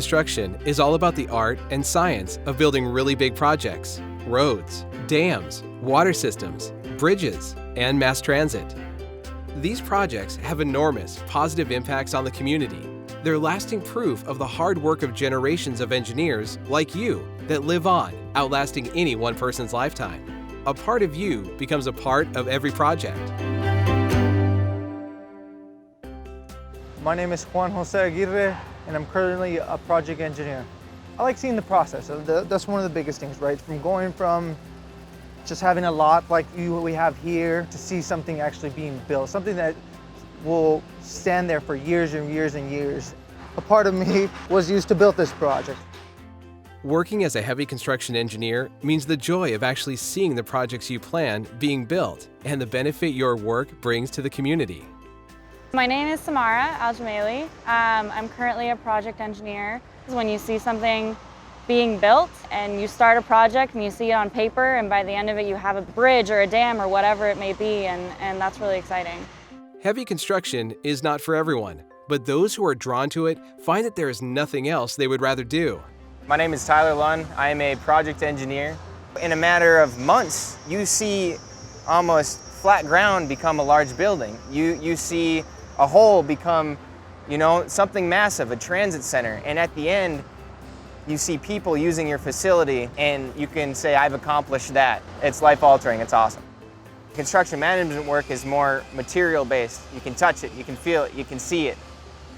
construction is all about the art and science of building really big projects: roads, dams, water systems, bridges, and mass transit. These projects have enormous positive impacts on the community. They're lasting proof of the hard work of generations of engineers like you that live on, outlasting any one person's lifetime. A part of you becomes a part of every project. My name is Juan Jose Aguirre, and I'm currently a project engineer. I like seeing the process. That's one of the biggest things, right? From going from just having a lot like we have here to see something actually being built, something that will stand there for years and years and years. A part of me was used to build this project. Working as a heavy construction engineer means the joy of actually seeing the projects you plan being built and the benefit your work brings to the community. My name is Samara Aljamaili. I'm currently a project engineer. When you see something being built and you start a project and you see it on paper, and by the end of it you have a bridge or a dam or whatever it may be, and that's really exciting. Heavy construction is not for everyone, but those who are drawn to it find that there is nothing else they would rather do. My name is Tyler Lunn. I am a project engineer. In a matter of months, you see almost flat ground become a large building. You see a hole become, something massive, a transit center. And at the end, you see people using your facility and you can say, I've accomplished that. It's life-altering, it's awesome. Construction management work is more material-based. You can touch it, you can feel it, you can see it.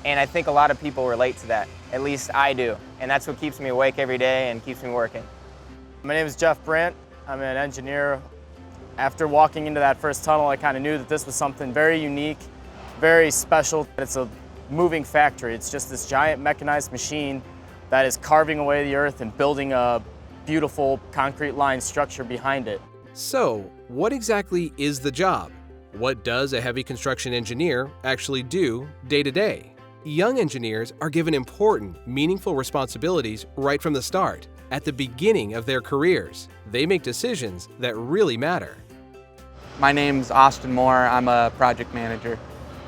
And I think a lot of people relate to that. At least I do. And that's what keeps me awake every day and keeps me working. My name is Jeff Brandt. I'm an engineer. After walking into that first tunnel, I kind of knew that this was something very unique, very special. It's a moving factory. It's just this giant mechanized machine that is carving away the earth and building a beautiful concrete lined structure behind it. So, what exactly is the job? What does a heavy construction engineer actually do day to day? Young engineers are given important, meaningful responsibilities right from the start. At the beginning of their careers, they make decisions that really matter. My name's Austin Moore. I'm a project manager.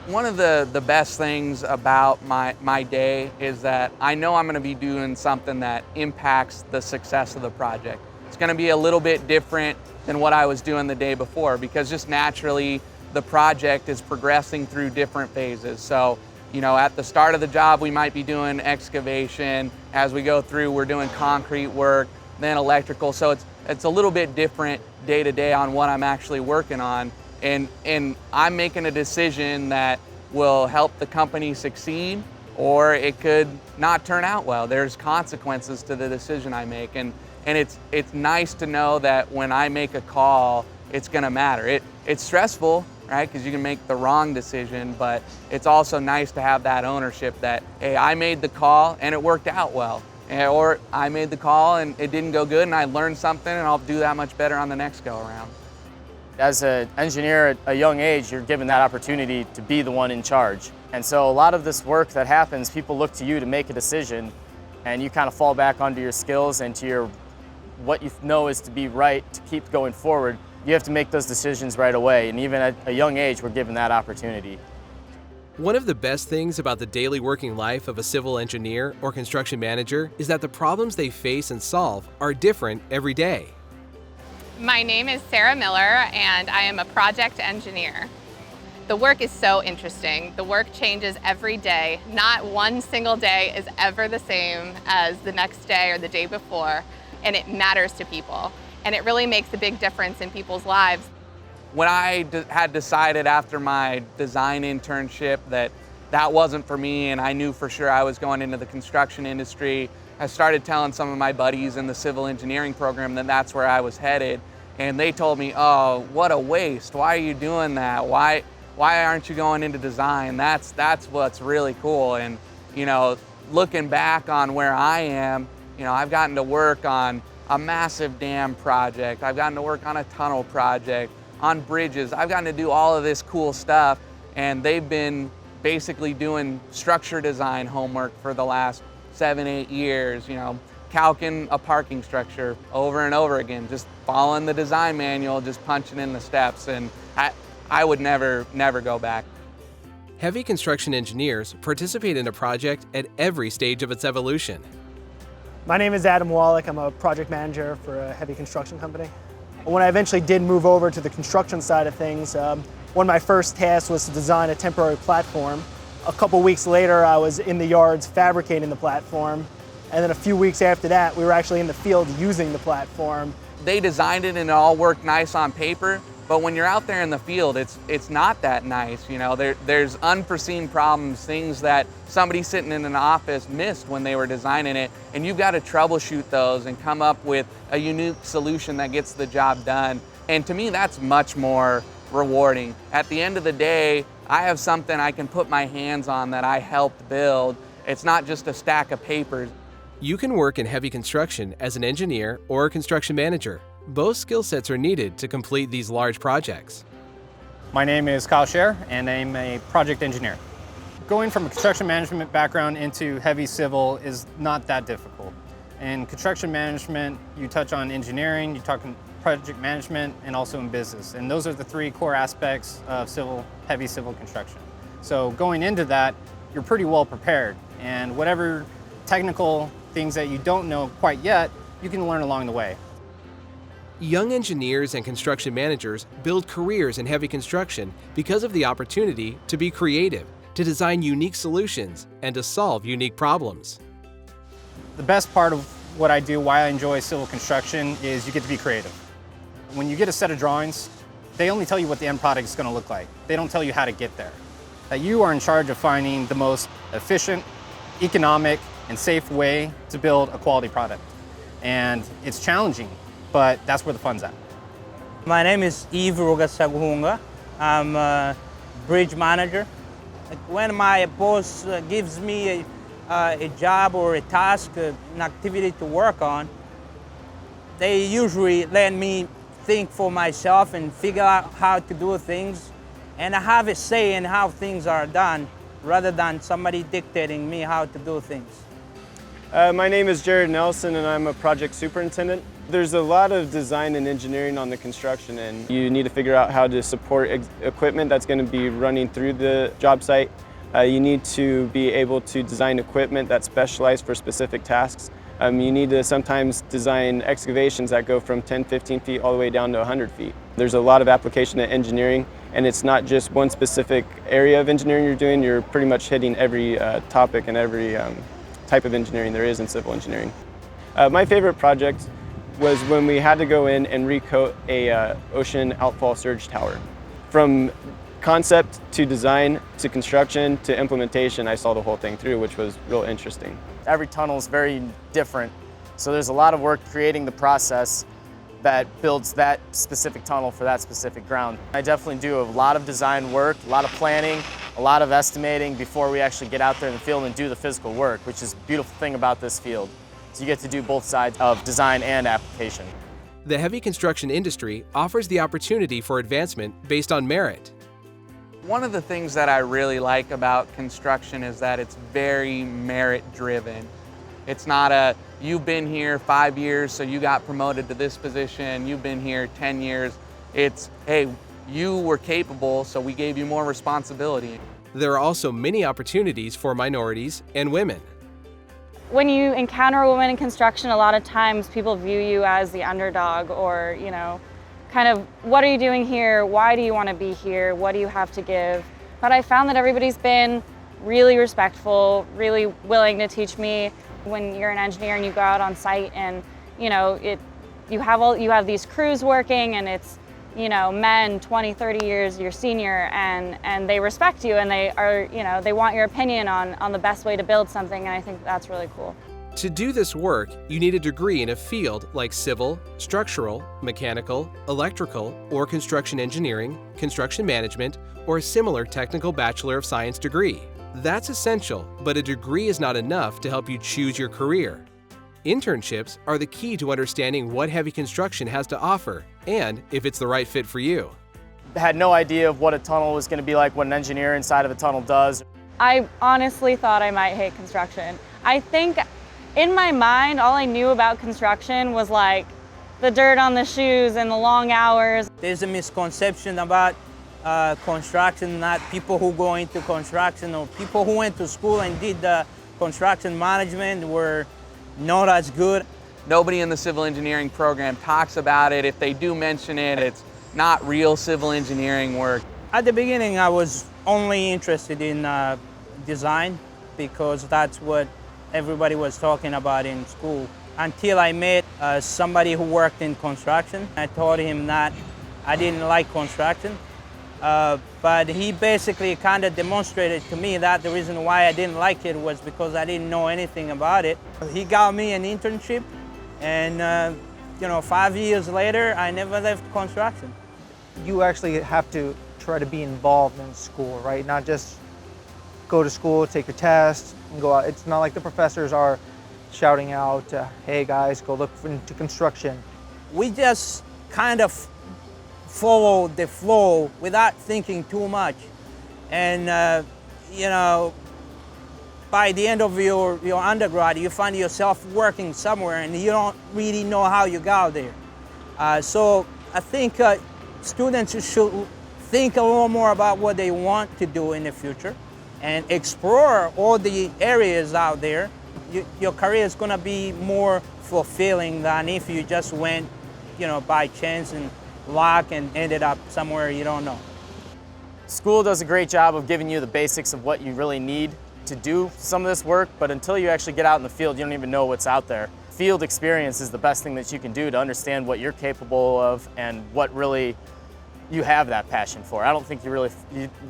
One of the best things about my day is that I know I'm going to be doing something that impacts the success of the project. It's going to be a little bit different than what I was doing the day before, because just naturally the project is progressing through different phases. So, at the start of the job we might be doing excavation. As we go through, we're doing concrete work, then electrical. So it's a little bit different day to day on what I'm actually working on. And I'm making a decision that will help the company succeed, or it could not turn out well. There's consequences to the decision I make, and it's nice to know that when I make a call, it's gonna matter. It's stressful, right? Because you can make the wrong decision, but it's also nice to have that ownership that, hey, I made the call and it worked out well. Or I made the call and it didn't go good and I learned something and I'll do that much better on the next go around. As an engineer at a young age, you're given that opportunity to be the one in charge. And so a lot of this work that happens, people look to you to make a decision, and you kind of fall back onto your skills and to what you know is to be right to keep going forward. You have to make those decisions right away, and even at a young age, we're given that opportunity. One of the best things about the daily working life of a civil engineer or construction manager is that the problems they face and solve are different every day. My name is Sarah Miller, and I am a project engineer. The work is so interesting. The work changes every day. Not one single day is ever the same as the next day or the day before, and it matters to people. And it really makes a big difference in people's lives. When I had decided after my design internship that wasn't for me, and I knew for sure I was going into the construction industry, I started telling some of my buddies in the civil engineering program that that's where I was headed. And they told me, oh, what a waste. Why are you doing that? Why aren't you going into design? That's what's really cool. And, looking back on where I am, I've gotten to work on a massive dam project. I've gotten to work on a tunnel project, on bridges. I've gotten to do all of this cool stuff. And they've been basically doing structure design homework for the last 7-8 years, calcing a parking structure over and over again, just following the design manual, just punching in the steps, and I would never go back. Heavy construction engineers participate in a project at every stage of its evolution. My name is Adam Wallach. I'm a project manager for a heavy construction company. When I eventually did move over to the construction side of things, one of my first tasks was to design a temporary platform. A couple weeks later, I was in the yards fabricating the platform. And then a few weeks after that, we were actually in the field using the platform. They designed it and it all worked nice on paper, but when you're out there in the field, it's not that nice. You know, there's unforeseen problems, things that somebody sitting in an office missed when they were designing it, and you've got to troubleshoot those and come up with a unique solution that gets the job done. And to me, that's much more rewarding. At the end of the day, I have something I can put my hands on that I helped build. It's not just a stack of papers. You can work in heavy construction as an engineer or a construction manager. Both skill sets are needed to complete these large projects. My name is Kyle Scher, and I'm a project engineer. Going from a construction management background into heavy civil is not that difficult. In construction management, you touch on engineering, you talk on project management, and also in business. And those are the three core aspects of heavy civil construction. So going into that, you're pretty well prepared. And whatever technical things that you don't know quite yet, you can learn along the way. Young engineers and construction managers build careers in heavy construction because of the opportunity to be creative, to design unique solutions, and to solve unique problems. The best part of what I do, why I enjoy civil construction, is you get to be creative. When you get a set of drawings, they only tell you what the end product is going to look like. They don't tell you how to get there. That you are in charge of finding the most efficient, economic, and safe way to build a quality product. And it's challenging, but that's where the fun's at. My name is Eve Rugasaguhunga. I'm a bridge manager. When my boss gives me a job or a task, an activity to work on, they usually let me think for myself and figure out how to do things. And I have a say in how things are done rather than somebody dictating me how to do things. My name is Jared Nelson and I'm a project superintendent. There's a lot of design and engineering on the construction end. You need to figure out how to support equipment that's going to be running through the job site. You need to be able to design equipment that's specialized for specific tasks. You need to sometimes design excavations that go from 10, 15 feet all the way down to 100 feet. There's a lot of application to engineering, and it's not just one specific area of engineering you're doing. You're pretty much hitting every topic and every type of engineering there is in civil engineering. My favorite project was when we had to go in and recoat a ocean outfall surge tower. From concept to design to construction to implementation, I saw the whole thing through, which was real interesting. Every tunnel is very different, so there's a lot of work creating the process that builds that specific tunnel for that specific ground. I definitely do a lot of design work, a lot of planning, a lot of estimating before we actually get out there in the field and do the physical work, which is a beautiful thing about this field. So you get to do both sides of design and application. The heavy construction industry offers the opportunity for advancement based on merit. One of the things that I really like about construction is that it's very merit-driven. It's not a, you've been here 5 years, so you got promoted to this position, you've been here 10 years. It's, hey, you were capable, so we gave you more responsibility. There are also many opportunities for minorities and women. When you encounter a woman in construction, a lot of times people view you as the underdog or, you know, kind of, what are you doing here? Why do you want to be here? What do you have to give? But I found that everybody's been really respectful, really willing to teach me. When you're an engineer and you go out on site and, you know, you have these crews working and it's, you know, men 20, 30 years your senior, and they respect you and they are, you know, they want your opinion on the best way to build something, and I think that's really cool. To do this work, you need a degree in a field like civil, structural, mechanical, electrical, or construction engineering, construction management, or a similar technical Bachelor of Science degree. That's essential, but a degree is not enough to help you choose your career. Internships are the key to understanding what heavy construction has to offer and if it's the right fit for you. I had no idea of what a tunnel was going to be like, what an engineer inside of a tunnel does. I honestly thought I might hate construction. I think in my mind, all I knew about construction was like the dirt on the shoes and the long hours. There's a misconception about construction, not people who go into construction, or people who went to school and did the construction management were not as good. Nobody in the civil engineering program talks about it. If they do mention it, it's not real civil engineering work. At the beginning, I was only interested in design because that's what everybody was talking about in school. Until I met somebody who worked in construction. I told him that I didn't like construction, but he basically kind of demonstrated to me that the reason why I didn't like it was because I didn't know anything about it. He got me an internship, and 5 years later, I never left construction. You actually have to try to be involved in school, right? Not just go to school, take your test, and go out. It's not like the professors are shouting out, hey guys, go look into construction. We just kind of follow the flow without thinking too much. And, by the end of your undergrad, you find yourself working somewhere and you don't really know how you got there. So I think students should think a little more about what they want to do in the future and explore all the areas out there. Your career is going to be more fulfilling than if you just went, by chance and luck and ended up somewhere you don't know. School does a great job of giving you the basics of what you really need to do some of this work, but until you actually get out in the field, you don't even know what's out there. Field experience is the best thing that you can do to understand what you're capable of and what really you have that passion for. I don't think a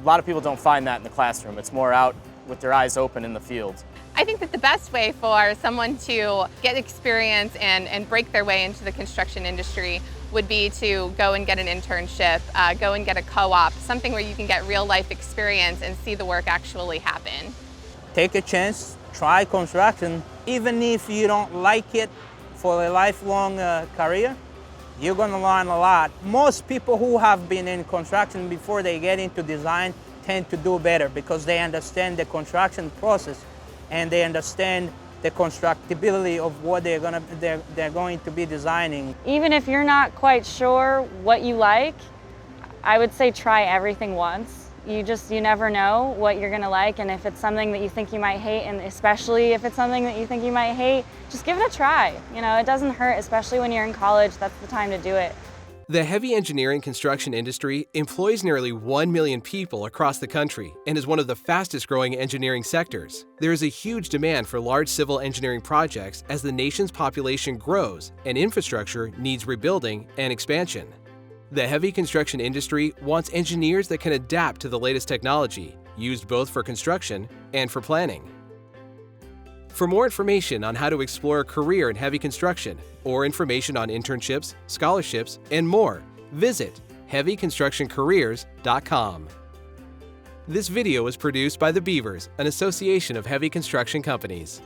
lot of people don't find that in the classroom. It's more out with their eyes open in the field. I think that the best way for someone to get experience and break their way into the construction industry would be to go and get an internship, go and get a co-op, something where you can get real life experience and see the work actually happen. Take a chance, try construction. Even if you don't like it for a lifelong career, you're gonna learn a lot. Most people who have been in construction before they get into design tend to do better because they understand the construction process and they understand the constructability of what they're going to be designing. Even if you're not quite sure what you like, I would say try everything once. You never know what you're gonna like, and if it's something that you think you might hate, and especially if it's something that you think you might hate, just give it a try. It doesn't hurt, especially when you're in college. That's the time to do it. The heavy engineering construction industry employs nearly 1 million people across the country and is one of the fastest growing engineering sectors. There is a huge demand for large civil engineering projects as the nation's population grows and infrastructure needs rebuilding and expansion. The heavy construction industry wants engineers that can adapt to the latest technology, used both for construction and for planning. For more information on how to explore a career in heavy construction, or information on internships, scholarships, and more, visit heavyconstructioncareers.com. This video was produced by the Beavers, an association of heavy construction companies.